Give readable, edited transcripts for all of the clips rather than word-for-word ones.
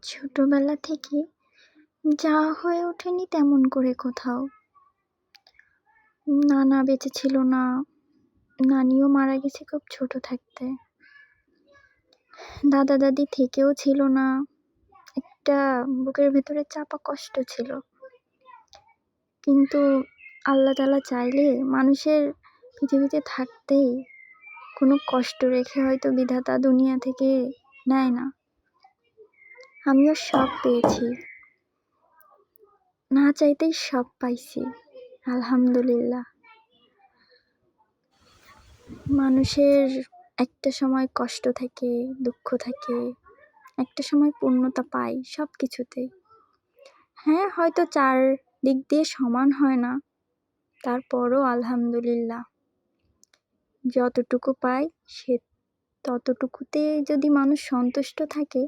ছোটবেলা থেকে যাওয়া হয়ে ওঠেনি তেমন করে কোথাও। নানা বেঁচে ছিল না, নানিও মারা গেছে খুব ছোট থাকতে। দাদা দাদি থেকেও ছিল না, একটা বুকের ভেতরে চাপা কষ্ট ছিল। কিন্তু আল্লাহ তাআলা চাইলে মানুষের পৃথিবীতে থাকতেই কোনো কষ্ট রেখে হয়তো বিধাতা দুনিয়া থেকে নেয় না। আমিও সব পেয়েছি, না চাইতেই সব পাইছি, আলহামদুলিল্লাহ। মানুষের একটা সময় কষ্ট থাকে, দুঃখ থাকে, একটা সময় পূর্ণতা পায় সব কিছুতেই। হ্যাঁ, হয়তো চারদিক দিয়ে সমান হয় না, তারপরও আলহামদুলিল্লাহ। যতটুকু পায় সে ততটুকুতে যদি মানুষ সন্তুষ্ট থাকে,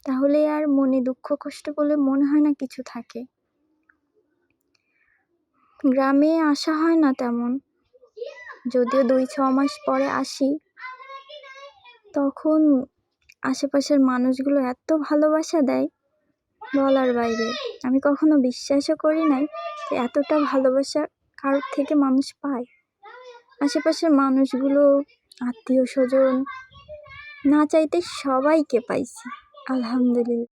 তাহলে আর মনে দুঃখ কষ্ট বলে মনে হয় না কিছু থাকে। গ্রামে আসা হয় না তেমন, যদিও 2-6 মাস পরে আসি, তখন আশেপাশের মানুষগুলো এত ভালোবাসা দেয় বলার বাইরে। আমি কখনো বিশ্বাসও করি নাই যে এতটা ভালোবাসা কারোর থেকে মানুষ পায়। আশেপাশের মানুষগুলো, আত্মীয় স্বজন, না চাইতে সবাইকে পাইছি, আলহামদুলিল্লাহ।